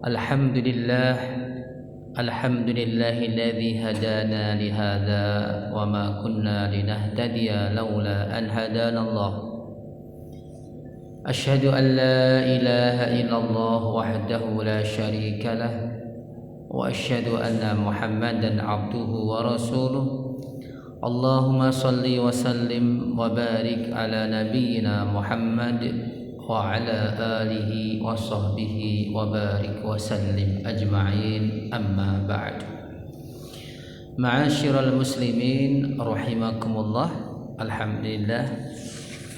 Alhamdulillah Alladzi hadana li hadza wa ma kunna linahtadiya laula an hadana Allah. Asyhadu an la ilaha illallah wahdahu la syarika lah wa asyhadu anna Muhammadan abduhu wa rasuluh. Allahumma salli wa sallim wa barik ala nabiyyina Muhammad wa ala alihi wa sahbihi wa barik wa sallim ajma'in, amma ba'du. Ma'asyiral muslimin rahimakumullah. Alhamdulillah,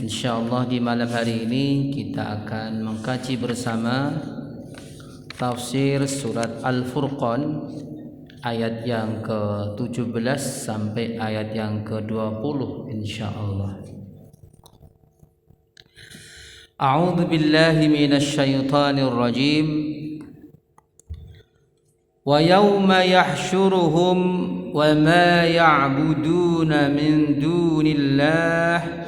insyaallah di malam hari ini kita akan mengkaji bersama tafsir surat Al-Furqan ayat yang ke-17 sampai ayat yang ke-20 insyaallah. A'udzu billahi minasy syaithanir rajim. Wa yauma yahsyuruhum wa ma ya'buduna min dunillah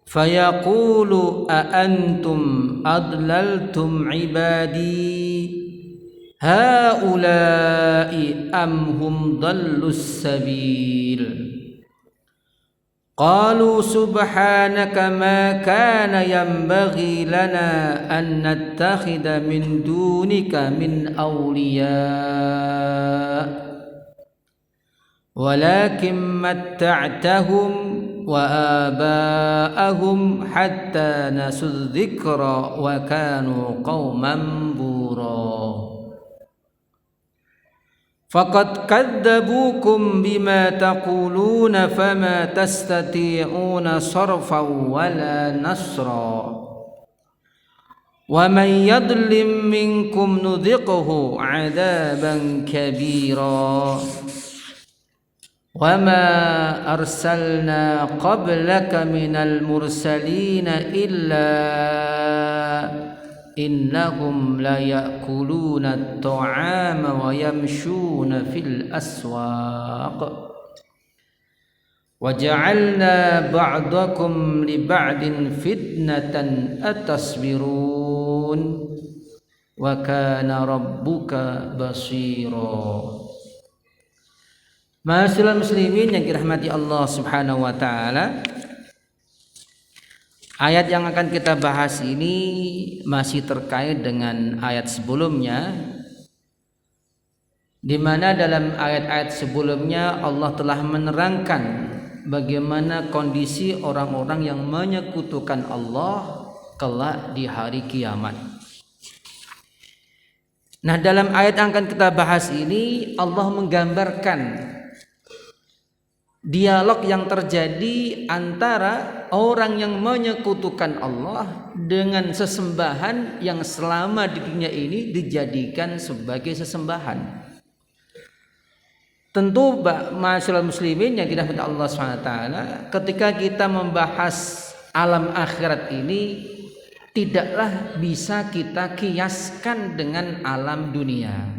fayaqulu a antum adlaltum ibadi haula'i am hum dallus sabil. Qalu subhanaka ma kana yanbaghi lana an nattakhidha min dunika min awliya walakin matta'tahum wa aba'ahum hatta nasu dzikra wa kanu qauman bura. Faqad kadzabukum bima taquluna fama tastati'una sarfan wala nasra wa man yadlim minkum nudhiqhu 'adaban kabira wa ma arsalna qablaka minal mursalina illa innahum la ya'kuluna at-ta'ama wa yamshuna fil aswaq wa ja'alna ba'dakum li ba'din fitnatan atasbirun wa kana rabbuka basira. Ma'asyiral muslimin yang dirahmati Allah Subhanahu wa taala, ayat yang akan kita bahas ini masih terkait dengan ayat sebelumnya, di mana dalam ayat-ayat sebelumnya Allah telah menerangkan bagaimana kondisi orang-orang yang menyekutukan Allah kelak di hari kiamat. Nah, dalam ayat yang akan kita bahas ini Allah menggambarkan dialog yang terjadi antara orang yang menyekutukan Allah dengan sesembahan yang selama di dunia ini dijadikan sebagai sesembahan. Tentu ma'asyiral muslimin yang dirahmati Allah SWT, ketika kita membahas alam akhirat ini tidaklah bisa kita kiaskan dengan alam dunia,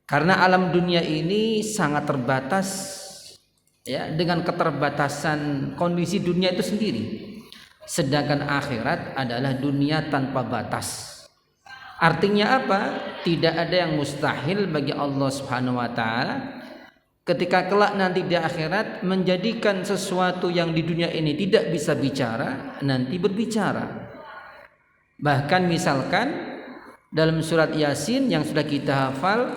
karena alam dunia ini sangat terbatas, ya, dengan keterbatasan kondisi dunia itu sendiri. Sedangkan akhirat adalah dunia tanpa batas. Artinya apa? Tidak ada yang mustahil bagi Allah Subhanahu wa taala ketika kelak nanti di akhirat menjadikan sesuatu yang di dunia ini tidak bisa bicara nanti berbicara. Bahkan misalkan dalam surat Yasin yang sudah kita hafal,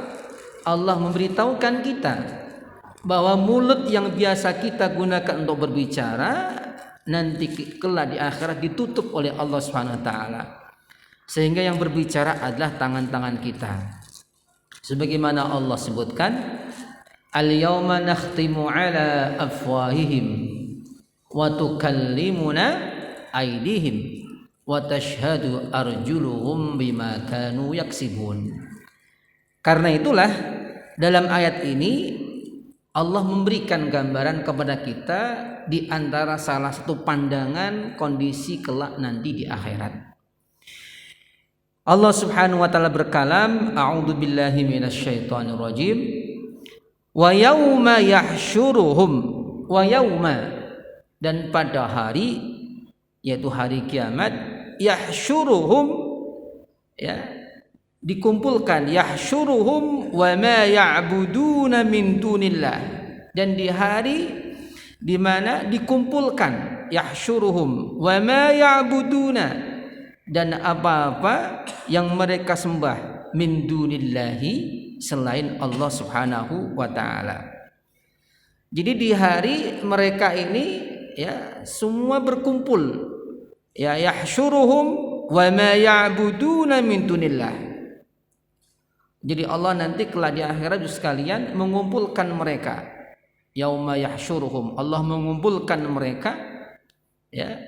Allah memberitahukan kita bahwa mulut yang biasa kita gunakan untuk berbicara nanti kelak di akhirat ditutup oleh Allah Subhanahu wa taala, sehingga yang berbicara adalah tangan-tangan kita. Sebagaimana Allah sebutkan, al-yauma nakhtimu ala afwahihim wa tukallimuna aydihim wa tashhadu arjuluhum bima kanu yaksibun. Karena itulah dalam ayat ini Allah memberikan gambaran kepada kita di antara salah satu pandangan kondisi kelak nanti di akhirat. Allah Subhanahu wa taala berkalam, a'udzu billahi minasyaitonir rajim. Wa yauma yahsyuruhum, wa yauma, dan pada hari, yaitu hari kiamat, yahsyuruhum, ya, dikumpulkan, yahsyuruhum wa ma ya'buduna min dunillah, dan di hari di mana dikumpulkan, yahsyuruhum wa ma ya'buduna, dan apa-apa yang mereka sembah, min dunillahi, selain Allah Subhanahu wa taala. Jadi di hari mereka ini ya semua berkumpul, ya yahsyuruhum wa ma ya'buduna min dunillah. Jadi Allah nanti kelak di akhirat sekalian mengumpulkan mereka, yauma yahsyuruhum, Allah mengumpulkan mereka, ya,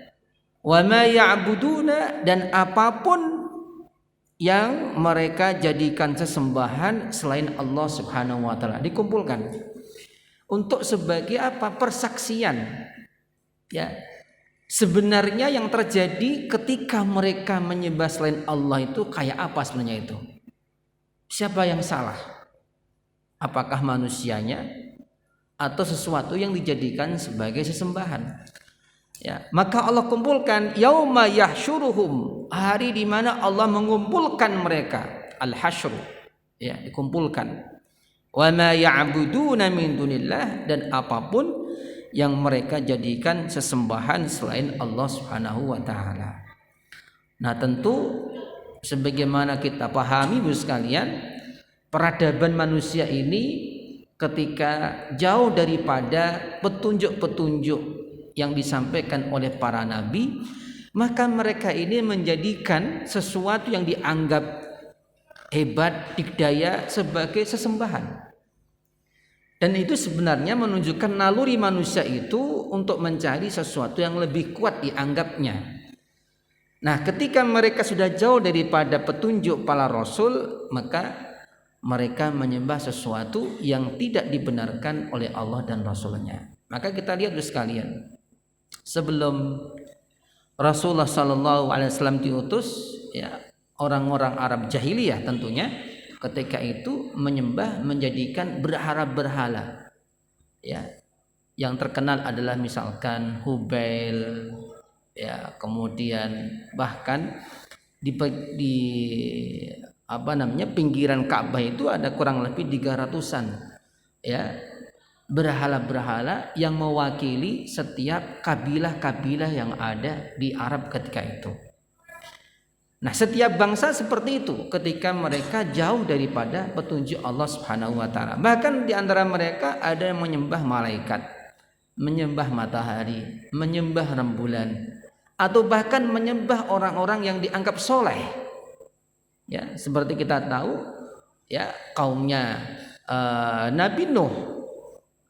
wa ma ya'buduna, dan apapun yang mereka jadikan sesembahan selain Allah Subhanahu wa taala, dikumpulkan untuk sebagai apa? Persaksian. Ya. Sebenarnya yang terjadi ketika mereka menyembah selain Allah itu kayak apa sebenarnya itu? Siapa yang salah? Apakah manusianya atau sesuatu yang dijadikan sebagai sesembahan? Ya, maka Allah kumpulkan yauma yahsyuruhum, hari di mana Allah mengumpulkan mereka, al-hasyr, ya, dikumpulkan. Wa ma ya'buduna min dunillah, dan apapun yang mereka jadikan sesembahan selain Allah Subhanahu wa taala. Nah, tentu sebagaimana kita pahami Bu sekalian, peradaban manusia ini ketika jauh daripada petunjuk-petunjuk yang disampaikan oleh para nabi, maka mereka ini menjadikan sesuatu yang dianggap hebat, dikdaya sebagai sesembahan. Dan itu sebenarnya menunjukkan naluri manusia itu untuk mencari sesuatu yang lebih kuat dianggapnya. Nah, ketika mereka sudah jauh daripada petunjuk para rasul, maka mereka menyembah sesuatu yang tidak dibenarkan oleh Allah dan Rasulnya. Maka kita lihat sekalian, sebelum Rasulullah SAW diutus, ya, orang-orang Arab jahiliyah tentunya ketika itu menyembah, menjadikan berhala-berhala, ya, yang terkenal adalah misalkan Hubail, ya, kemudian bahkan di pinggiran Ka'bah itu ada kurang lebih 300-an, ya, berhala-berhala yang mewakili setiap kabilah-kabilah yang ada di Arab ketika itu. Nah, setiap bangsa seperti itu ketika mereka jauh daripada petunjuk Allah Subhanahu wa taala. Bahkan di antara mereka ada yang menyembah malaikat, menyembah matahari, menyembah rembulan, atau bahkan menyembah orang-orang yang dianggap soleh. Ya, seperti kita tahu, ya, kaumnya Nabi Nuh.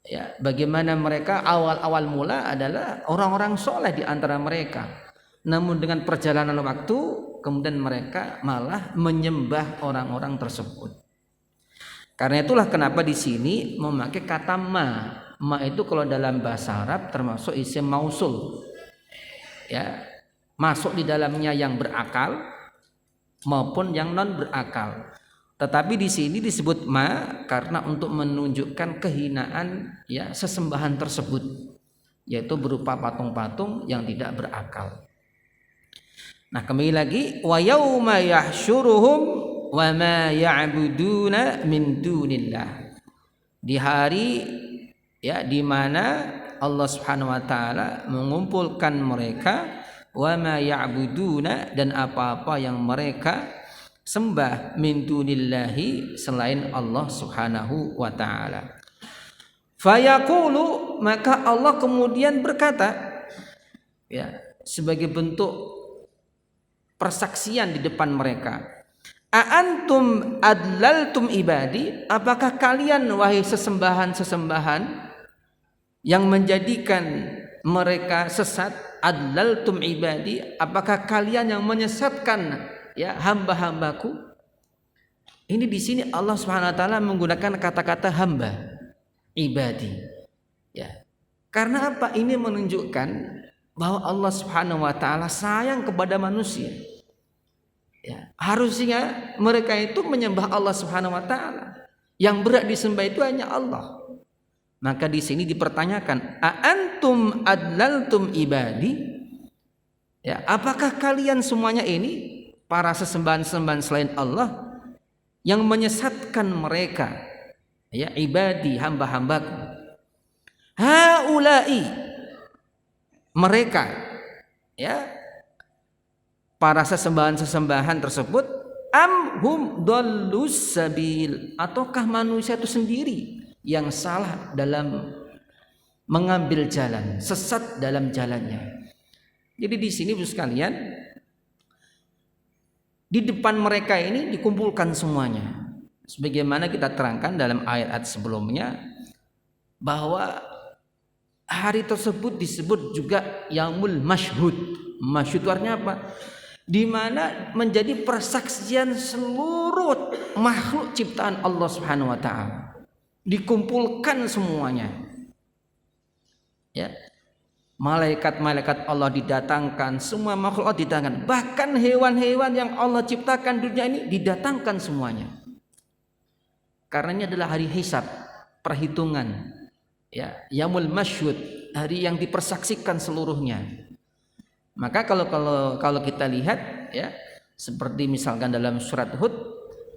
Ya, bagaimana mereka awal-awal mula adalah orang-orang soleh di antara mereka. Namun dengan perjalanan waktu kemudian mereka malah menyembah orang-orang tersebut. Karena itulah kenapa di sini memakai kata ma. Ma itu kalau dalam bahasa Arab termasuk isim mausul. Ya, masuk di dalamnya yang berakal maupun yang non berakal. Tetapi di sini disebut ma karena untuk menunjukkan kehinaan, ya, sesembahan tersebut, yaitu berupa patung-patung yang tidak berakal. Nah, kembali lagi, wa yauma yahsyuruhum wa ma ya'buduna min dunillah. Di hari, ya, di mana Allah Subhanahu wa taala mengumpulkan mereka, wa ma ya'buduna, dan apa-apa yang mereka sembah, min dunillahi, selain Allah Subhanahu wa taala. Fayaqulu, maka Allah kemudian berkata, ya, sebagai bentuk persaksian di depan mereka, a'antum adlaltum ibadi, apakah kalian wahai sesembahan-sesembahan yang menjadikan mereka sesat, adlaltum ibadi, apakah kalian yang menyesatkan, ya, hamba-hambaku. Ini di sini Allah Subhanahu wa taala menggunakan kata-kata hamba, ibadi, ya. Karena apa? Ini menunjukkan bahwa Allah Subhanahu wa taala sayang kepada manusia. Ya, harusnya mereka itu menyembah Allah Subhanahu wa taala. Yang berhak disembah itu hanya Allah. Maka di sini dipertanyakan, a antum adlaltum ibadi? Ya, apakah kalian semuanya ini para sesembahan-sesembahan selain Allah yang menyesatkan mereka, ya ibadi, hamba-hambaku. Haulai, mereka, ya para sesembahan-sesembahan tersebut, amhum dallus sabil, ataukah manusia itu sendiri yang salah dalam mengambil jalan, sesat dalam jalannya. Jadi di sini Bapak sekalian, di depan mereka ini dikumpulkan semuanya. Sebagaimana kita terangkan dalam ayat-ayat sebelumnya, bahwa hari tersebut disebut juga Yaumul Mashhud. Mashhud artinya apa? Di mana menjadi persaksian seluruh makhluk ciptaan Allah Subhanahu wa taala. Dikumpulkan semuanya. Ya. Malaikat-malaikat Allah didatangkan, semua makhluk Allah didatangkan, bahkan hewan-hewan yang Allah ciptakan dunia ini didatangkan semuanya. Karena ini adalah hari hisab, perhitungan. Ya, Yaumul Mashhud, hari yang dipersaksikan seluruhnya. Maka kalau kita lihat, ya, seperti misalkan dalam surat Hud,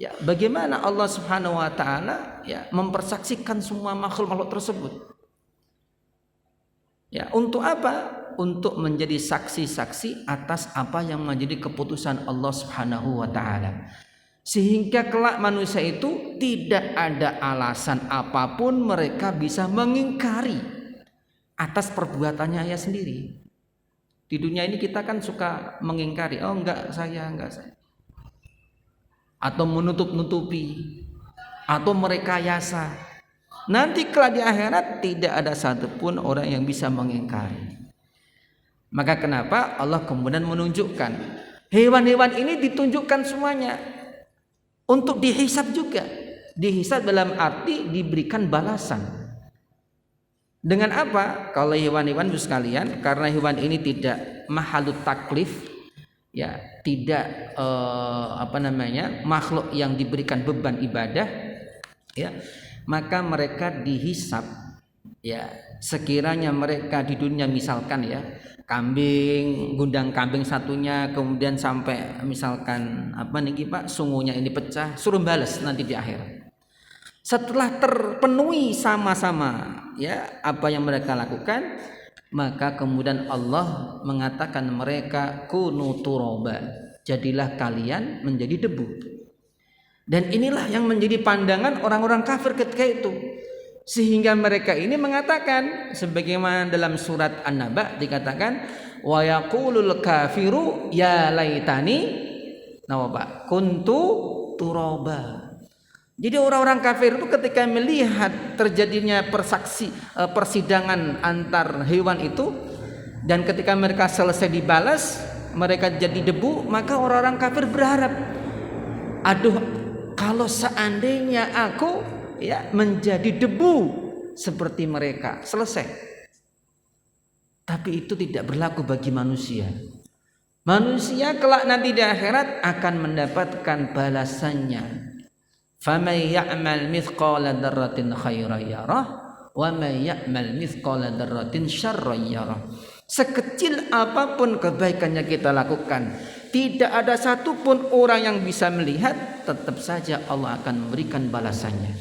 ya, bagaimana Allah Subhanahu wa taala, ya, mempersaksikan semua makhluk-makhluk tersebut. Ya, untuk apa? Untuk menjadi saksi-saksi atas apa yang menjadi keputusan Allah Subhanahu wa taala. Sehingga kelak manusia itu tidak ada alasan apapun mereka bisa mengingkari atas perbuatannya ya sendiri. Di dunia ini kita kan suka mengingkari, oh enggak saya. Atau menutup-nutupi, atau merekayasa. Nanti kelak di akhirat tidak ada satupun orang yang bisa mengingkari. Maka kenapa Allah kemudian menunjukkan hewan-hewan ini ditunjukkan semuanya untuk dihisab juga. Dihisab dalam arti diberikan balasan. Dengan apa? Kalau hewan-hewan itu sekalian, karena hewan ini tidak mahalut taklif, ya, tidak makhluk yang diberikan beban ibadah, ya, maka mereka dihisab, ya, sekiranya mereka di dunia misalkan, ya, kambing, gundang kambing satunya kemudian sampai misalkan sungunya ini pecah, suruh balas nanti di akhirat. Setelah terpenuhi sama-sama, ya, apa yang mereka lakukan, maka kemudian Allah mengatakan mereka kunu turaba, jadilah kalian menjadi debu. Dan inilah yang menjadi pandangan orang-orang kafir ketika itu. Sehingga mereka ini mengatakan sebagaimana dalam surat An-Naba dikatakan, wa yaqulul kafiru ya laitani kuntu turaba. Jadi orang-orang kafir itu ketika melihat terjadinya persidangan antar hewan itu, dan ketika mereka selesai dibalas, mereka jadi debu, maka orang-orang kafir berharap, aduh, kalau seandainya aku, ya, menjadi debu seperti mereka, selesai. Tapi itu tidak berlaku bagi manusia. Manusia kelak nanti di akhirat akan mendapatkan balasannya. فَمَنْ يَعْمَلْ مِثْقَالَ ذَرَّةٍ خَيْرًا يَرَهُ وَمَنْ يَعْمَلْ مِثْقَالَ ذَرَّةٍ شَرًّا يَرَهُ. Sekecil apapun kebaikannya kita lakukan, tidak ada satupun orang yang bisa melihat, tetap saja Allah akan memberikan balasannya.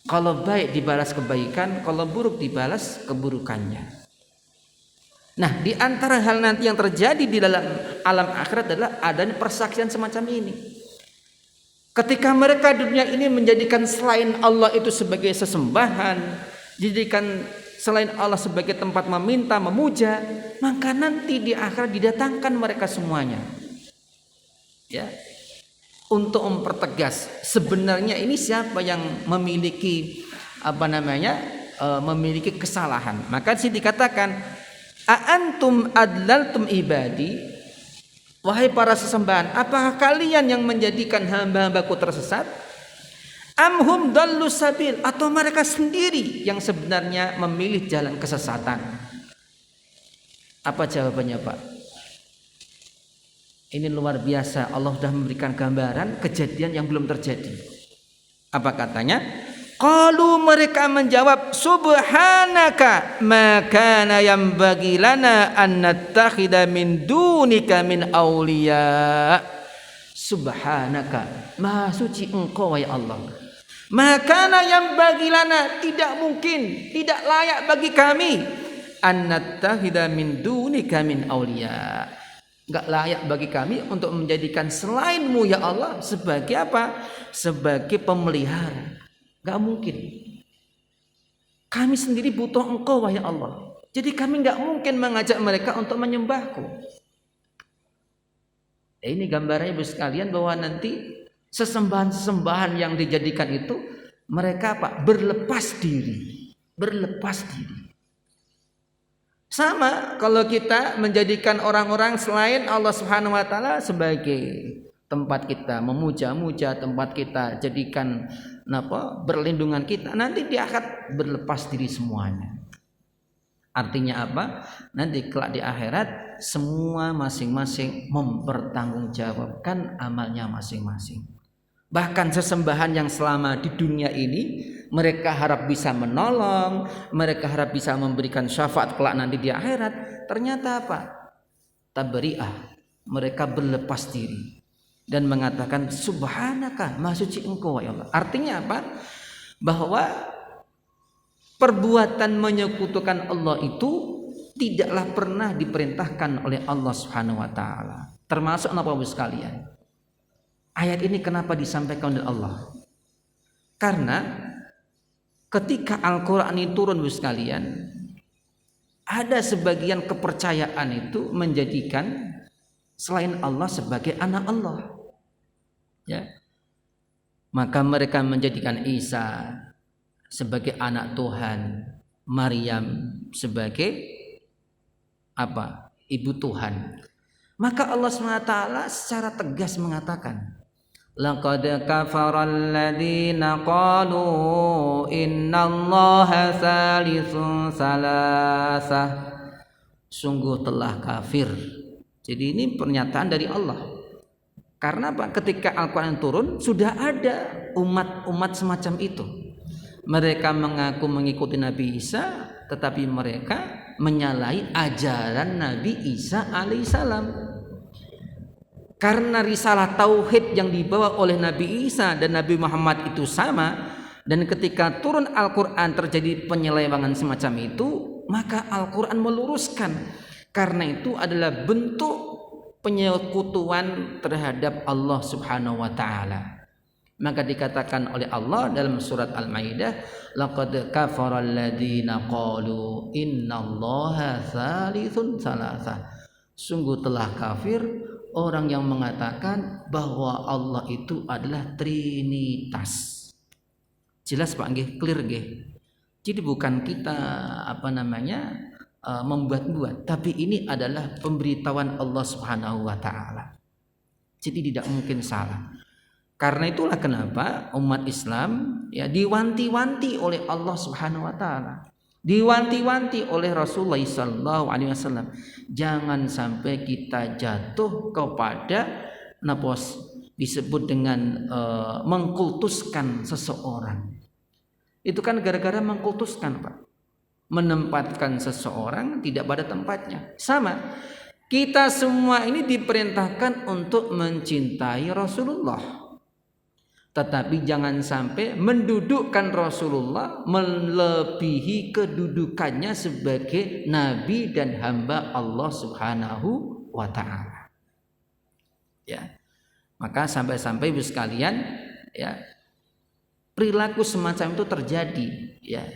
Kalau baik dibalas kebaikan, kalau buruk dibalas keburukannya. Nah, di antara hal nanti yang terjadi di dalam alam akhirat adalah adanya persaksian semacam ini. Ketika mereka di dunia ini menjadikan selain Allah itu sebagai sesembahan, jadikan selain Allah sebagai tempat meminta, memuja, maka nanti di akhirat didatangkan mereka semuanya, ya, untuk mempertegas sebenarnya ini siapa yang memiliki memiliki kesalahan. Maka sih dikatakan, a-antum adlaltum ibadi, wahai para sesembahan, apakah kalian yang menjadikan hamba-hambaku tersesat? Amhum dallus sabil, atau mereka sendiri yang sebenarnya memilih jalan kesesatan? Apa jawabannya, Pak? Ini luar biasa, Allah sudah memberikan gambaran kejadian yang belum terjadi. Apa katanya? Qalu, mereka menjawab, subhanaka ma kana yanbaghi lana an nattakhidha min dunika min awliya. Subhanaka, maha suci engkau ya Allah. Makana yang bagi lana, tidak mungkin, tidak layak bagi kami an nattakhidha min dunika min auliya. Enggak layak bagi kami untuk menjadikan selainmu ya Allah sebagai apa? Sebagai pemelihara. Enggak mungkin. Kami sendiri butuh engkau wahai Allah. Jadi kami enggak mungkin mengajak mereka untuk menyembahku. Ini gambarannya Ibu sekalian bahwa nanti sesembahan-sesembahan yang dijadikan itu mereka apa? Berlepas diri. Berlepas diri. Sama kalau kita menjadikan orang-orang selain Allah Subhanahu wa taala sebagai tempat kita memuja-muja, tempat kita jadikan berlindungan kita, nanti dia akan berlepas diri semuanya. Artinya apa? Nanti kelak di akhirat semua masing-masing mempertanggungjawabkan amalnya masing-masing. Bahkan sesembahan yang selama di dunia ini mereka harap bisa menolong, mereka harap bisa memberikan syafaat kelak nanti di akhirat, ternyata apa? Tabri'ah, mereka berlepas diri dan mengatakan subhanaka, maha suci engkau ya Allah. Artinya apa? Bahwa perbuatan menyekutukan Allah itu tidaklah pernah diperintahkan oleh Allah Subhanahu wa taala. Termasuk apa Bapak sekalian? Ayat ini kenapa disampaikan oleh Allah? Karena ketika Al-Quran ini turun Bapak sekalian, ada sebagian kepercayaan itu menjadikan selain Allah sebagai anak Allah. Ya. Maka mereka menjadikan Isa sebagai anak Tuhan, Maryam sebagai apa? Ibu Tuhan. Maka Allah SWT secara tegas mengatakan, laqad kafara alladziina qalu innallaha salisun salasah. Sungguh telah kafir. Jadi ini pernyataan dari Allah. Karena apa? Ketika Al-Quran turun sudah ada umat-umat semacam itu. Mereka mengaku mengikuti Nabi Isa, tetapi mereka menyalahi ajaran Nabi Isa alaihissalam. Karena risalah tauhid yang dibawa oleh Nabi Isa dan Nabi Muhammad itu sama, dan ketika turun Al-Quran terjadi penyelewangan semacam itu, maka Al-Quran meluruskan. Karena itu adalah bentuk penyekutuan terhadap Allah Subhanahu wa taala. Maka dikatakan oleh Allah dalam surat Al-Maidah, laqad kafara alladziina qalu innallaha tsalitsun tsalatsa. Sungguh telah kafir orang yang mengatakan bahwa Allah itu adalah Trinitas. Jelas Pak nggih, clear nggih. Jadi bukan kita membuat-buat, tapi ini adalah pemberitahuan Allah Subhanahu wa taala. Jadi tidak mungkin salah. Karena itulah kenapa umat Islam ya diwanti-wanti oleh Allah Subhanahu wa taala. Diwanti-wanti oleh Rasulullah sallallahu alaihi wasallam, jangan sampai kita jatuh kepada disebut dengan mengkultuskan seseorang. Itu kan gara-gara mengkultuskan, Pak. Menempatkan seseorang tidak pada tempatnya. Sama, kita semua ini diperintahkan untuk mencintai Rasulullah. Tetapi jangan sampai mendudukkan Rasulullah melebihi kedudukannya sebagai nabi dan hamba Allah Subhanahu wa taala. Ya. Maka sampai-sampai Ibu sekalian, ya, perilaku semacam itu terjadi ya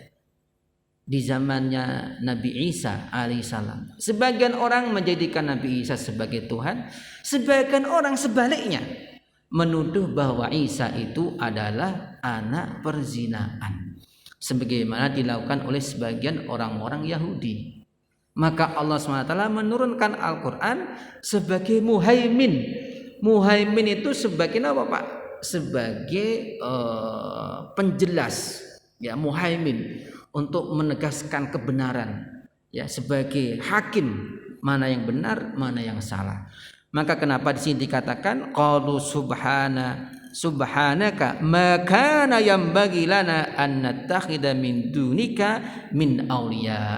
di zamannya Nabi Isa alaihissalam. Sebagian orang menjadikan Nabi Isa sebagai Tuhan, sebagian orang sebaliknya menuduh bahwa Isa itu adalah anak perzinaan, sebagaimana dilakukan oleh sebagian orang-orang Yahudi. Maka Allah SWT menurunkan Al-Quran sebagai muhaimin. Muhaimin itu sebagai apa Pak? Sebagai penjelas, ya, muhaimin untuk menegaskan kebenaran, ya, sebagai hakim mana yang benar, mana yang salah. Maka kenapa di sini dikatakan qalu subhanaka ma kana yanbaghi lana an nattakhidha min dunika min auliya.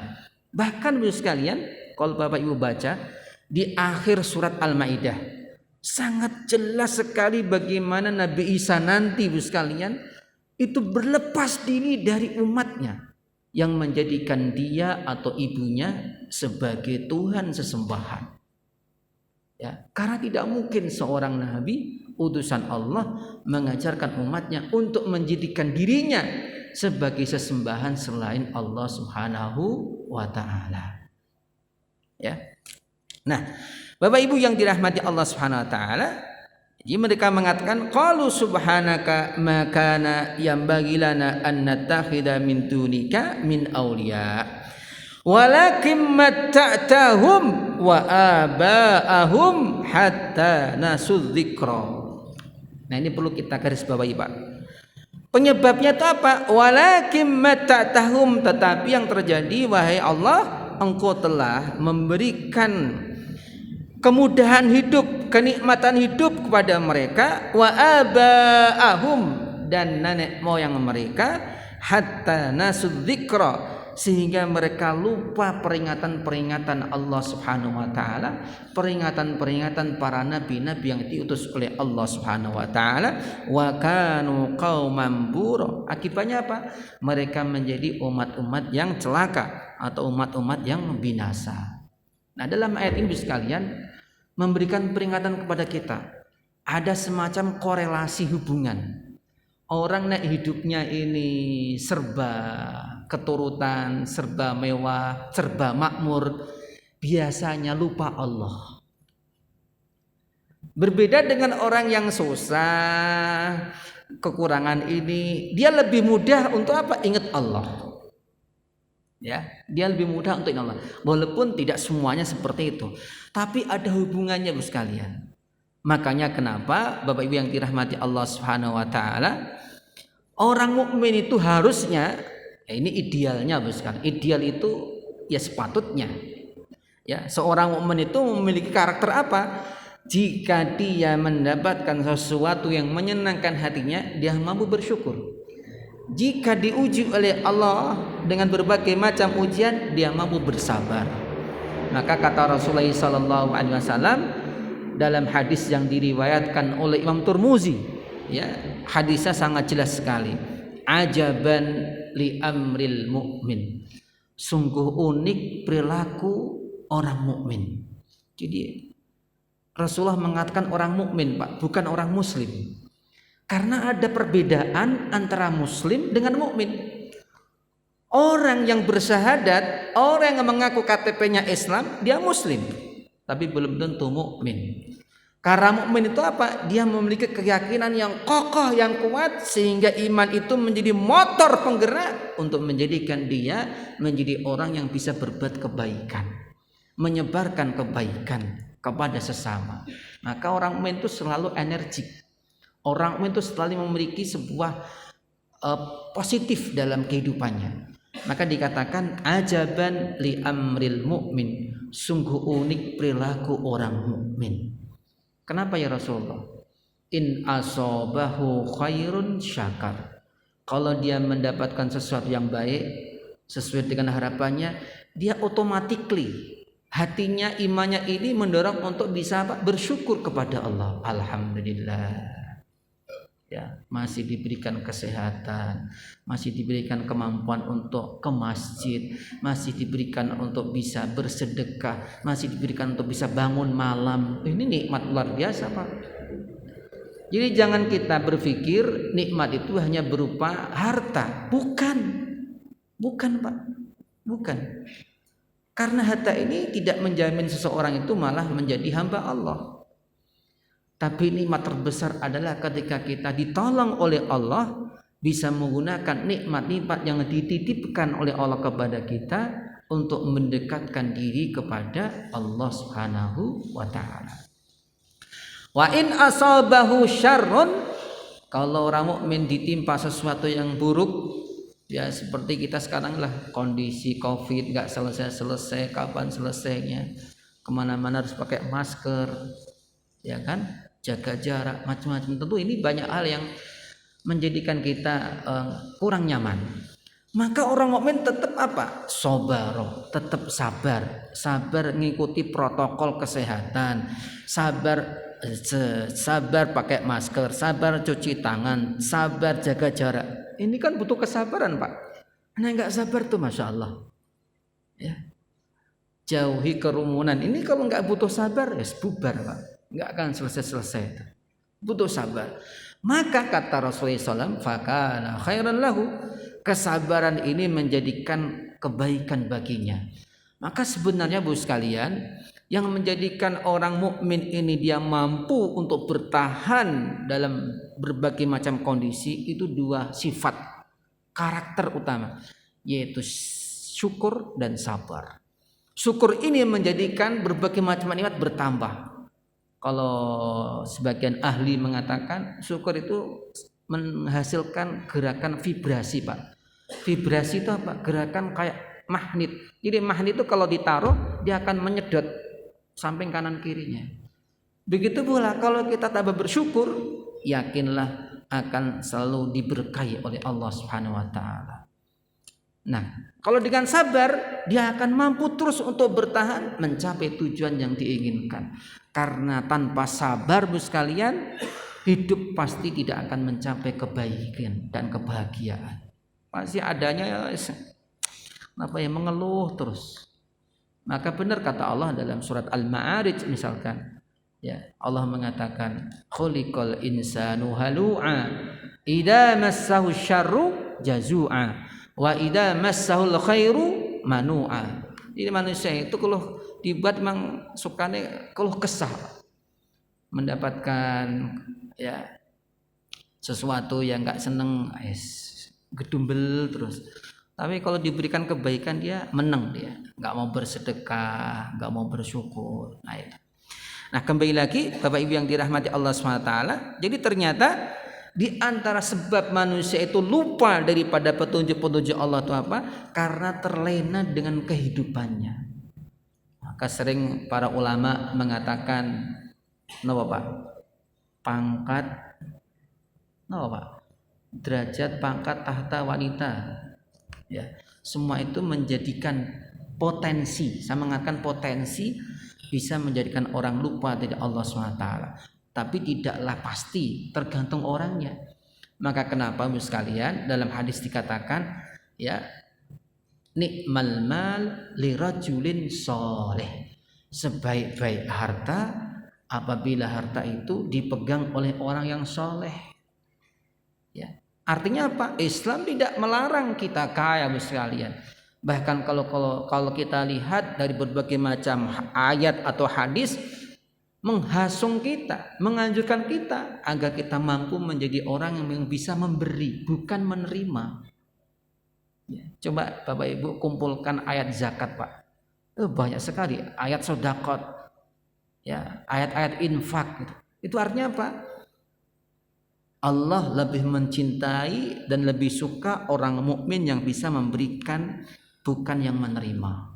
Bahkan Bapak sekalian, kalau Bapak Ibu baca di akhir surat Al-Maidah, Sangat jelas sekali bagaimana Nabi Isa nanti Ibu sekalian itu berlepas diri dari umatnya yang menjadikan dia atau ibunya sebagai Tuhan sesembahan. Ya, karena tidak mungkin seorang nabi utusan Allah mengajarkan umatnya untuk menjadikan dirinya sebagai sesembahan selain Allah Subhanahu wa taala. Ya. Nah, Bapak Ibu yang dirahmati Allah Subhanahu wa taala, jadi mereka mengatakan qalu subhanaka ma kana yambaghi lana an nattakhidha min dunika min awliya walakin matta'tahum wa aba'ahum hatta nasudzikra. Nah, ini perlu kita garis bawahi, Pak. Penyebabnya itu apa? Walakin matta'tahum, tetapi yang terjadi wahai Allah, Engkau telah memberikan kemudahan hidup, kenikmatan hidup kepada mereka, wa aba'ahum, dan nenek moyang mereka, hatta nasudzikra, sehingga mereka lupa peringatan-peringatan Allah Subhanahu wa taala, peringatan-peringatan para nabi-nabi yang diutus oleh Allah Subhanahu wa taala, wa kanu qauman bura. Akibatnya apa? Mereka menjadi umat-umat yang celaka atau umat-umat yang binasa. Nah, dalam ayat ini sekalian memberikan peringatan kepada kita. Ada semacam korelasi hubungan. Orang naik hidupnya ini serba keturutan, serba mewah, serba makmur, biasanya lupa Allah. Berbeda dengan orang yang susah, kekurangan ini, dia lebih mudah untuk apa? Ingat Allah. Ya, dia lebih mudah untuk ingat Allah. Walaupun tidak semuanya seperti itu, tapi ada hubungannya Bu sekalian. Makanya kenapa Bapak Ibu yang dirahmati Allah Subhanahu wa taala, orang mukmin itu harusnya, ini idealnya Bu sekalian. Ideal itu ya sepatutnya. Ya, seorang mukmin itu memiliki karakter apa? Jika dia mendapatkan sesuatu yang menyenangkan hatinya, dia mampu bersyukur. Jika diuji oleh Allah dengan berbagai macam ujian, dia mampu bersabar. Maka kata Rasulullah SAW dalam hadis yang diriwayatkan oleh Imam Tirmidzi, ya, hadisnya sangat jelas sekali. Ajaban li amril mu'min. Sungguh unik perilaku orang mukmin. Jadi Rasulullah mengatakan orang mukmin, Pak, bukan orang muslim. Karena ada perbedaan antara muslim dengan mukmin. Orang yang bersyahadat, orang yang mengaku KTP-nya Islam, dia muslim, tapi belum tentu mukmin. Karena mukmin itu apa? Dia memiliki keyakinan yang kokoh, yang kuat, sehingga iman itu menjadi motor penggerak untuk menjadikan dia menjadi orang yang bisa berbuat kebaikan, menyebarkan kebaikan kepada sesama. Maka orang mukmin itu selalu energik. Orang mukmin itu selalu memiliki sebuah positif dalam kehidupannya. Maka dikatakan ajaban li amril mu'min, sungguh unik perilaku orang mukmin. Kenapa ya Rasulullah? In asobahu khairun syakar. Kalau dia mendapatkan sesuatu yang baik sesuai dengan harapannya, dia automatically hatinya, imannya ini mendorong untuk bisa bersyukur kepada Allah. Alhamdulillah. Ya, masih diberikan kesehatan, masih diberikan kemampuan untuk ke masjid, masih diberikan untuk bisa bersedekah, masih diberikan untuk bisa bangun malam. Ini nikmat luar biasa, Pak. Jadi jangan kita berpikir nikmat itu hanya berupa harta. Bukan, Pak, bukan. Karena harta ini tidak menjamin seseorang itu malah menjadi hamba Allah. Tapi nikmat terbesar adalah ketika kita ditolong oleh Allah, bisa menggunakan nikmat-nikmat yang dititipkan oleh Allah kepada kita untuk mendekatkan diri kepada Allah Subhanahu wa taala. Wa in asabahu syarrun, kalau orang mukmin ditimpa sesuatu yang buruk, ya seperti kita sekarang lah, kondisi Covid enggak selesai-selesai, kapan selesainya? Kemana-mana harus pakai masker, ya kan? Jaga jarak, macam-macam. Tentu ini banyak hal yang menjadikan kita kurang nyaman. Maka orang mukmin tetap apa? Sobaro, tetap sabar, sabar mengikuti protokol kesehatan, sabar sabar pakai masker, sabar cuci tangan, sabar jaga jarak. Ini kan butuh kesabaran, Pak. Nah, nggak sabar tuh, masya Allah. Ya, jauhi kerumunan. Ini kalau nggak butuh sabar, ya bubar, Pak. Nggak akan selesai-selesai. Butuh sabar. Maka kata Rasulullah SAW, fakana khairan lahu. Kesabaran ini menjadikan kebaikan baginya. Maka sebenarnya Bu sekalian, yang menjadikan orang mukmin ini dia mampu untuk bertahan dalam berbagai macam kondisi itu dua sifat karakter utama, yaitu syukur dan sabar. Syukur ini menjadikan berbagai macam nikmat bertambah. Kalau sebagian ahli mengatakan syukur itu menghasilkan gerakan vibrasi, Pak. Vibrasi itu apa? Gerakan kayak magnet. Jadi magnet itu kalau ditaruh dia akan menyedot samping kanan kirinya. Begitu pula kalau kita tambah bersyukur, yakinlah akan selalu diberkahi oleh Allah Subhanahu wa taala. Nah, kalau dengan sabar dia akan mampu terus untuk bertahan mencapai tujuan yang diinginkan. Karena tanpa sabar Bu sekalian, hidup pasti tidak akan mencapai kebaikan dan kebahagiaan. Pasti adanya mengeluh terus. Maka benar kata Allah dalam surat Al-Ma'arij misalkan, ya, Allah mengatakan khuliqal insanu halu'a idza massahu syarru jazu'a wa idza massahul khairu manu'a. Jadi manusia itu kalau dibuat memang sukanya keluh kesah, mendapatkan ya sesuatu yang enggak seneng, gedumbel terus. Tapi kalau diberikan kebaikan dia menang, dia nggak mau bersedekah, nggak mau bersyukur. Nah, kembali lagi Bapak Ibu yang dirahmati Allah SWT. Jadi ternyata di antara sebab manusia itu lupa daripada petunjuk-petunjuk Allah itu apa? Karena terlena dengan kehidupannya. Maka sering para ulama mengatakan, napa Pak? Pangkat, napa Pak? Derajat pangkat tahta wanita. Ya, semua itu menjadikan potensi, saya mengatakan potensi bisa menjadikan orang lupa dari Allah SWT. Tapi tidaklah pasti, tergantung orangnya. Maka kenapa Bu sekalian dalam hadis dikatakan, ya, nikmal mal lirajulin sholeh. Sebaik-baik harta apabila harta itu dipegang oleh orang yang soleh. Ya. Artinya apa? Islam tidak melarang kita kaya Bu sekalian. Bahkan kalau kita lihat dari berbagai macam ayat atau hadis menghasung kita, menganjurkan kita agar kita mampu menjadi orang yang bisa memberi, bukan menerima. Ya, coba Bapak Ibu kumpulkan ayat zakat, Pak. Banyak sekali ayat sedekah, ya, ayat-ayat infak gitu. Itu artinya apa? Allah lebih mencintai dan lebih suka orang mukmin yang bisa memberikan, bukan yang menerima.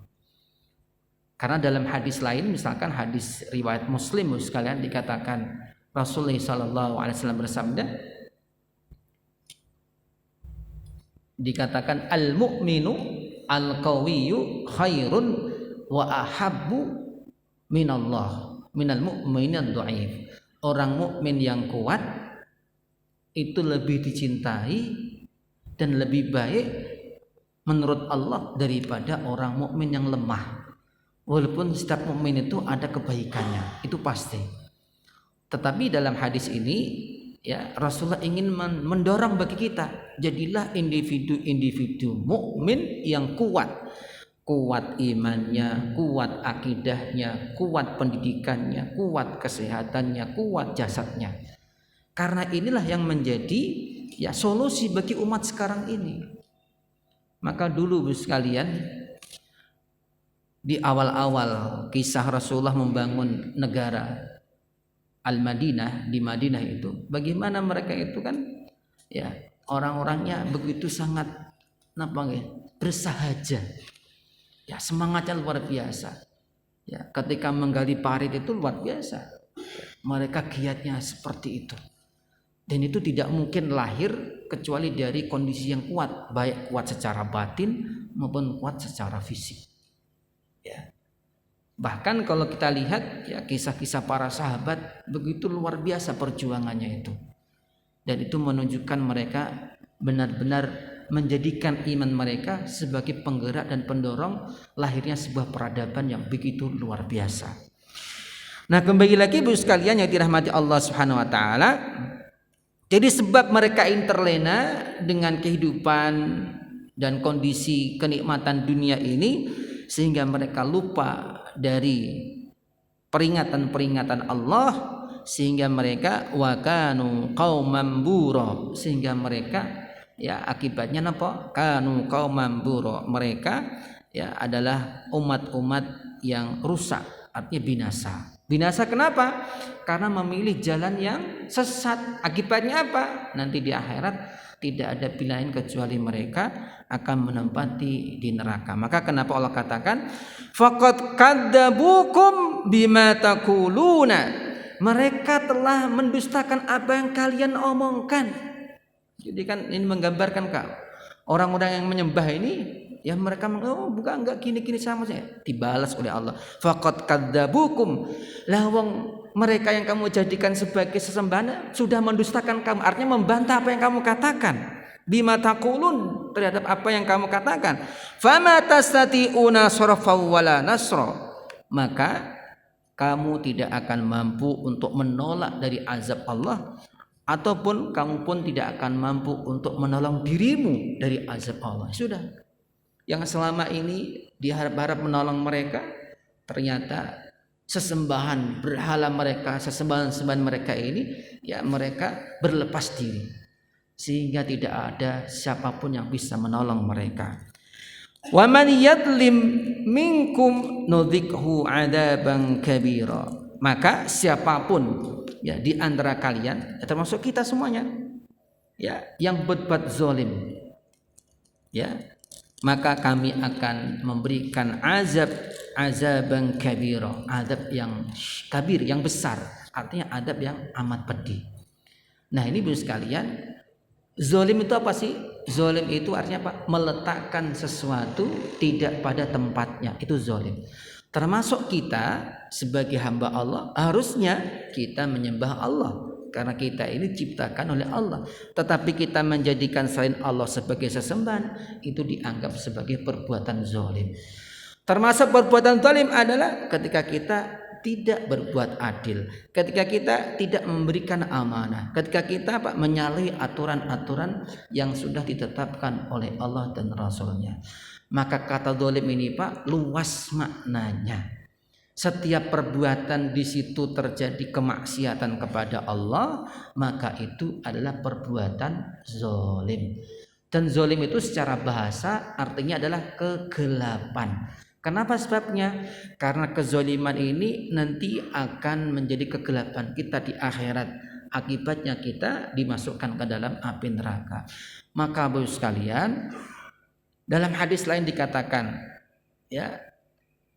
Karena dalam hadis lain, misalkan hadis riwayat Muslim sekalian, dikatakan Rasulullah SAW bersabda, dikatakan al-mu'minu al-qawiyyu khairun wa ahabbu minallah minal mu'minad dhaif. Orang mukmin yang kuat itu lebih dicintai dan lebih baik menurut Allah daripada orang mukmin yang lemah. Walaupun setiap mukmin itu ada kebaikannya, itu pasti. Tetapi dalam hadis ini, ya, Rasulullah ingin mendorong bagi kita, jadilah individu-individu mukmin yang kuat imannya, kuat akidahnya, kuat pendidikannya, kuat kesehatannya, kuat jasadnya. Karena inilah yang menjadi, ya, solusi bagi umat sekarang ini. Maka dulu sekalian, di awal-awal kisah Rasulullah membangun negara Al-Madinah, di Madinah itu, bagaimana mereka itu kan, ya, orang-orangnya begitu sangat bersahaja, ya, semangatnya luar biasa, ya, ketika menggali parit itu luar biasa, mereka giatnya seperti itu, dan itu tidak mungkin lahir kecuali dari kondisi yang kuat, baik kuat secara batin maupun kuat secara fisik. Ya. Bahkan kalau kita lihat ya kisah-kisah para sahabat begitu luar biasa perjuangannya itu. Dan itu menunjukkan mereka benar-benar menjadikan iman mereka sebagai penggerak dan pendorong lahirnya sebuah peradaban yang begitu luar biasa. Nah, kembali lagi Ibu sekalian yang dirahmati Allah Subhanahu wa taala. Jadi sebab mereka ini terlena dengan kehidupan dan kondisi kenikmatan dunia ini sehingga mereka lupa dari peringatan-peringatan Allah, sehingga mereka wakanu qauman bura, sehingga mereka ya akibatnya apa? Kanu qauman bura, mereka ya adalah umat-umat yang rusak, artinya binasa. Binasa kenapa? Karena memilih jalan yang sesat. Akibatnya apa? Nanti di akhirat tidak ada pilihan kecuali mereka akan menempati di neraka. Maka kenapa Allah katakan faqad kadzabukum bima taquluna, mereka telah mendustakan apa yang kalian omongkan. Jadi kan ini menggambarkan Kak, orang-orang yang menyembah ini ya mereka bukan enggak gini-gini sama saya, dibalas oleh Allah faqad kadzabukum, lawang mereka yang kamu jadikan sebagai sesembahan sudah mendustakan kamu, artinya membantah apa yang kamu katakan, bima taqulun, terhadap apa yang kamu katakan, fama tastati'una sarfa wala nasra, maka kamu tidak akan mampu untuk menolak dari azab Allah, ataupun kamu pun tidak akan mampu untuk menolong dirimu dari azab Allah. Sudah, yang selama ini diharap-harap menolong mereka, ternyata sesembahan berhala mereka, sesembahan mereka ini ya mereka berlepas diri, sehingga tidak ada siapapun yang bisa menolong mereka. Wa man yadlim minkum nudhikhu adaban kabira, maka siapapun ya di antara kalian ya, termasuk kita semuanya ya yang berbuat zalim ya, maka kami akan memberikan azaban kabira, azab yang kabir, yang besar, artinya azab yang amat pedih. Nah, ini Ibu sekalian, zalim itu apa sih? Zalim itu artinya apa? Meletakkan sesuatu tidak pada tempatnya, itu zalim. Termasuk kita sebagai hamba Allah, harusnya kita menyembah Allah karena kita ini diciptakan oleh Allah. Tetapi kita menjadikan selain Allah sebagai sesembahan, itu dianggap sebagai perbuatan zalim. Termasuk perbuatan zalim adalah ketika kita tidak berbuat adil, ketika kita tidak memberikan amanah, ketika kita menyalahi aturan-aturan yang sudah ditetapkan oleh Allah dan Rasulnya. Maka kata zalim ini luas maknanya. Setiap perbuatan di situ terjadi kemaksiatan kepada Allah, maka itu adalah perbuatan zalim. Dan zalim itu secara bahasa artinya adalah kegelapan. Kenapa sebabnya? Karena kezaliman ini nanti akan menjadi kegelapan kita di akhirat. Akibatnya kita dimasukkan ke dalam api neraka. Maka Bapak sekalian, dalam hadis lain dikatakan ya,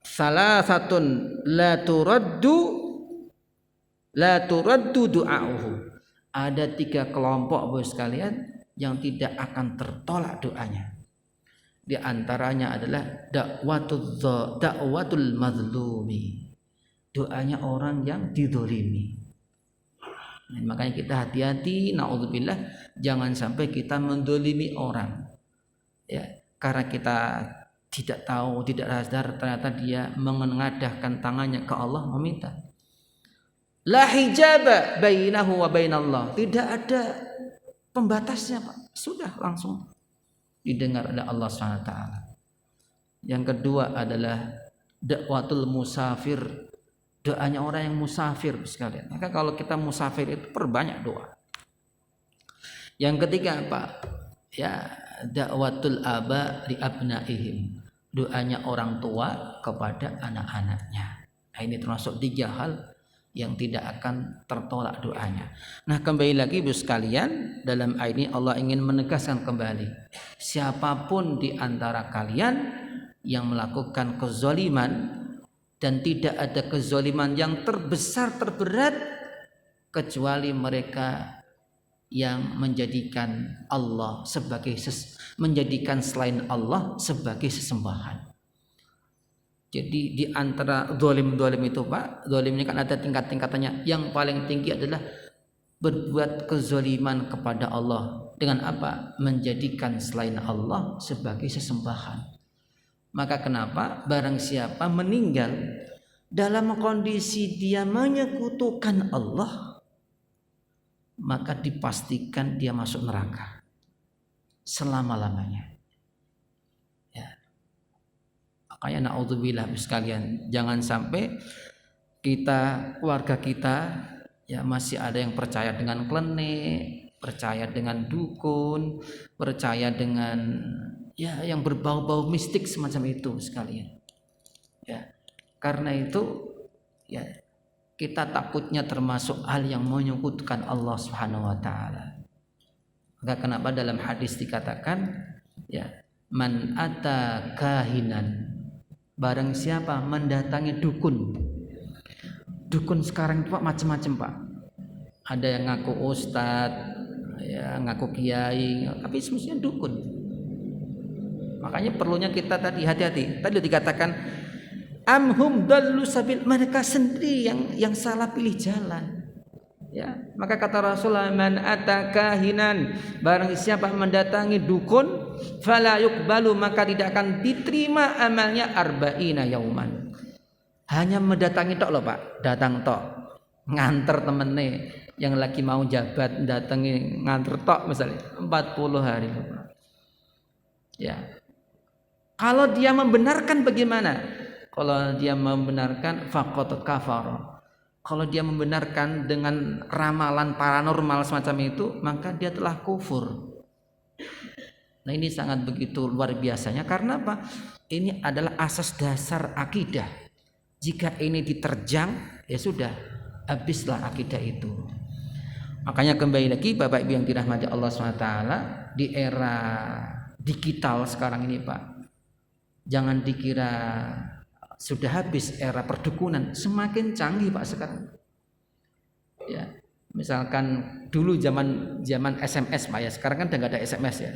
salasatun la turaddu du'auhu. Ada 3 kelompok Bapak sekalian yang tidak akan tertolak doanya. Di antaranya adalah da'watul mazlumi, doanya orang yang didolimi. Nah, makanya kita hati-hati, naudzubillah, jangan sampai kita mendolimi orang ya, karena kita tidak tahu, tidak sadar ternyata dia mengadahkan tangannya ke Allah meminta. La hijaba bainahu wa bainallah, tidak ada pembatasnya Pak, sudah langsung didengar oleh Allah SWT. Yang kedua adalah dakwatul musafir, doanya orang yang musafir sekalian. Maka kalau kita musafir itu perbanyak doa. Yang ketiga apa? Ya, dakwatul aba li abnaihim, doanya orang tua kepada anak-anaknya. Nah, ini termasuk 3 hal yang tidak akan tertolak doanya. Nah, kembali lagi Ibu sekalian, dalam ayat ini Allah ingin menegaskan kembali, siapapun di antara kalian yang melakukan kezaliman, dan tidak ada kezaliman yang terbesar terberat kecuali mereka yang menjadikan Allah sebagai menjadikan selain Allah sebagai sesembahan. Jadi di antara zalim-zalim itu Pak, zalimnya kan ada tingkat-tingkatannya. Yang paling tinggi adalah berbuat kezaliman kepada Allah. Dengan apa? Menjadikan selain Allah sebagai sesembahan. Maka kenapa barang siapa meninggal dalam kondisi dia menyekutukan Allah, maka dipastikan dia masuk neraka selama-lamanya. Makanya naudzubillah sekalian, jangan sampai kita, keluarga kita ya masih ada yang percaya dengan klenik, percaya dengan dukun, percaya dengan ya yang berbau-bau mistik semacam itu sekalian. Ya. Karena itu ya kita takutnya termasuk hal yang menyekutukan Allah Subhanahu wa taala. Maka kenapa dalam hadis dikatakan ya man ata kahinan, barang siapa mendatangi dukun. Dukun sekarang itu Pak macam-macam Pak. Ada yang ngaku ustadz, ya ngaku kiai, tapi semestinya dukun. Makanya perlunya kita tadi hati-hati. Tadi dikatakan amhum dallu sabil, mereka sendiri yang salah pilih jalan. Ya, maka kata Rasulullah man ata kahinan, barang siapa mendatangi dukun fala yuqbalu, maka tidak akan diterima amalnya arba'ina yauman. Hanya mendatangi tok loh Pak, datang tok, nganter temennya yang lagi mau jabat, datangi nganter tok misalnya 40 hari loh Pak. Ya. Kalau dia membenarkan bagaimana? Kalau dia membenarkan faqad kafara. Kalau dia membenarkan dengan ramalan paranormal semacam itu, maka dia telah kufur. Nah ini sangat begitu luar biasanya. Karena apa? Ini adalah asas dasar akidah. Jika ini diterjang, ya sudah, habislah akidah itu. Makanya kembali lagi Bapak Ibu yang dirahmati Allah SWT, di era digital sekarang ini Pak, jangan dikira sudah habis era perdukunan, semakin canggih Pak sekarang. Ya, misalkan dulu zaman SMS Pak ya, sekarang kan udah nggak ada SMS ya,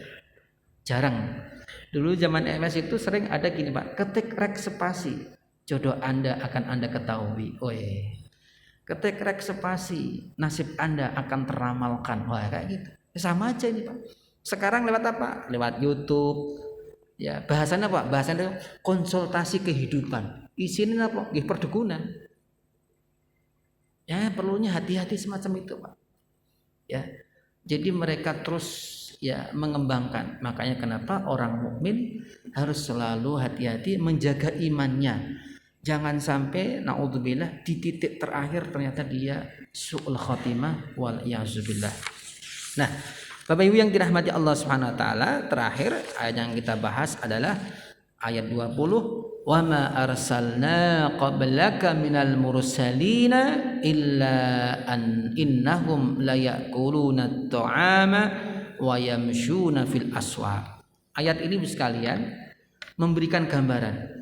jarang. Dulu zaman SMS itu sering ada gini Pak, ketik rek spasi, jodoh Anda akan Anda ketahui. Ketik rek spasi, nasib Anda akan teramalkan. Wah kayak gitu. Sama aja ini Pak. Sekarang lewat apa? Lewat YouTube. Ya, bahasannya apa? Bahasannya konsultasi kehidupan. Isinya apa? Nggih perdukunan. Ya, perlunya hati-hati semacam itu, Pak. Ya. Jadi mereka terus ya mengembangkan. Makanya kenapa orang mukmin harus selalu hati-hati menjaga imannya. Jangan sampai naudzubillah di titik terakhir ternyata dia su'ul khatimah wal iyadzubillah. Nah, Bapak Ibu yang dirahmati Allah Subhanahu wa taala, terakhir ayat yang kita bahas adalah ayat 20, wa ma arsalna qablaka minal mursalina illa an innahum la ya'kuluna at-ta'ama wa yamshuna fil aswaq. Ayat ini sekalian memberikan gambaran.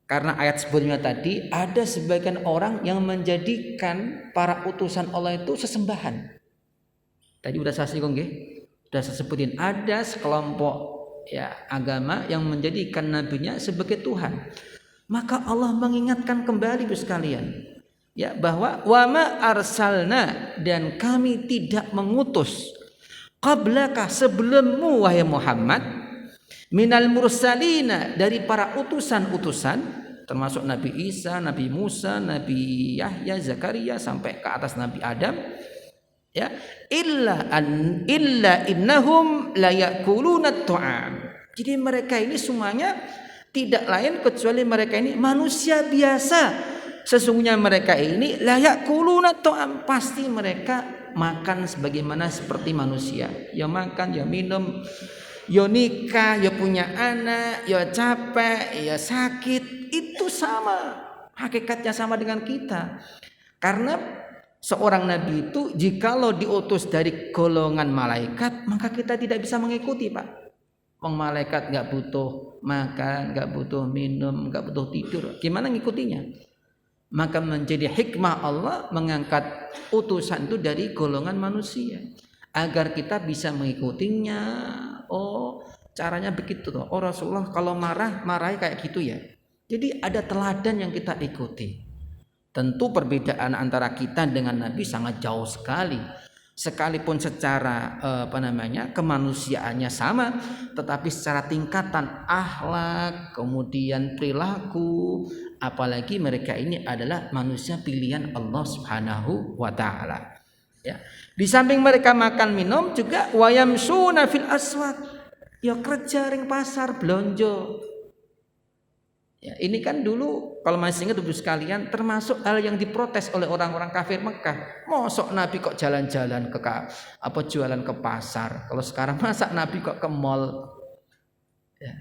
Karena ayat sebelumnya tadi ada sebagian orang yang menjadikan para utusan Allah itu sesembahan. Tadi udah saya singgung nggih. Sudah saya sebutin ada sekelompok ya agama yang menjadikan nabinya sebagai Tuhan. Maka Allah mengingatkan kembali sekalian ya bahwa wa ma arsalna, dan kami tidak mengutus qablaka sebelummu wahai Muhammad minal mursalina, dari para utusan-utusan termasuk Nabi Isa, Nabi Musa, Nabi Yahya, Zakaria sampai ke atas Nabi Adam. Ya, illa innahum la ya'kuluna at-ta'am. Jadi mereka ini semuanya tidak lain kecuali mereka ini manusia biasa. Sesungguhnya mereka ini la ya'kuluna at-ta'am, pasti mereka makan sebagaimana seperti manusia. Ya makan, ya minum, ya nikah, ya punya anak, ya capek, ya sakit. Itu sama. Hakikatnya sama dengan kita. Karena seorang nabi itu jikalau diutus dari golongan malaikat, maka kita tidak bisa mengikuti Pak. Malaikat gak butuh makan, gak butuh minum, gak butuh tidur. Gimana ngikutinya? Maka menjadi hikmah Allah mengangkat utusan itu dari golongan manusia agar kita bisa mengikutinya. Oh caranya begitu toh. Oh Rasulullah kalau marah kayak gitu ya. Jadi ada teladan yang kita ikuti. Tentu perbedaan antara kita dengan Nabi sangat jauh sekali. Sekalipun secara kemanusiaannya sama, tetapi secara tingkatan akhlak, kemudian perilaku, apalagi mereka ini adalah manusia pilihan Allah Subhanahu wa taala. Ya. Di samping mereka makan minum juga wayamsuna fil aswaq. Ya kerja ring pasar belonjo. Ya, ini kan dulu kalau masih ingat Ibu sekalian termasuk hal yang diprotes oleh orang-orang kafir Mekah. Mosok Nabi kok jalan-jalan jualan ke pasar. Kalau sekarang masa Nabi kok ke mall? Ya.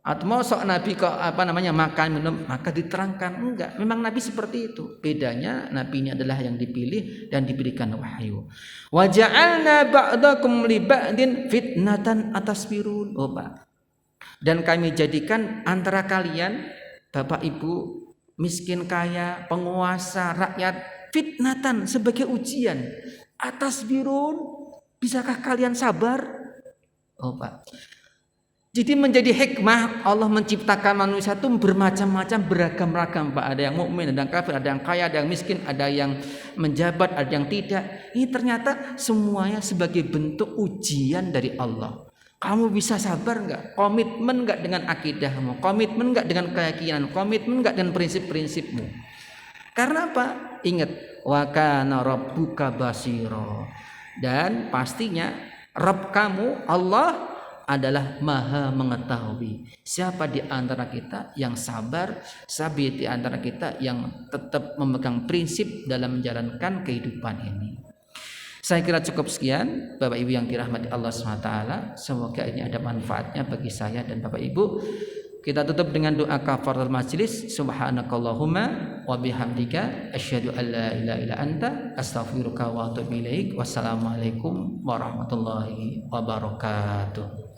Atau mosok Nabi kok makan minum, maka diterangkan enggak. Memang Nabi seperti itu. Bedanya Nabi ini adalah yang dipilih dan diberikan wahyu. Wa ja'alna ba'dakum li ba'din fitnatan atasbirun. Oh, Pak. Dan kami jadikan antara kalian, Bapak Ibu, miskin kaya, penguasa, rakyat, fitnatan sebagai ujian. Atasbirun, bisakah kalian sabar? Oh, Pak. Jadi menjadi hikmah Allah menciptakan manusia itu bermacam-macam, beragam-ragam, Pak. Ada yang mukmin, ada yang kafir, ada yang kaya, ada yang miskin, ada yang menjabat, ada yang tidak. Ini ternyata semuanya sebagai bentuk ujian dari Allah. Kamu bisa sabar enggak? Komitmen enggak dengan akidahmu? Komitmen enggak dengan keyakinan? Komitmen enggak dengan prinsip-prinsipmu? Karena apa? Ingat, wa kana rabbuka basira. Dan pastinya Rabb kamu Allah adalah Maha mengetahui. Siapa di antara kita yang sabar, siapa di antara kita yang tetap memegang prinsip dalam menjalankan kehidupan ini. Saya kira cukup sekian Bapak Ibu yang dirahmati Allah SWT. Semoga ini ada manfaatnya bagi saya dan Bapak Ibu. Kita tutup dengan doa kafaratul majlis. Subhanakallahumma wa bihamdika asyhadu an la ilaha illa anta astaghfiruka wa atubu ilaik. Wassalamualaikum warahmatullahi wabarakatuh.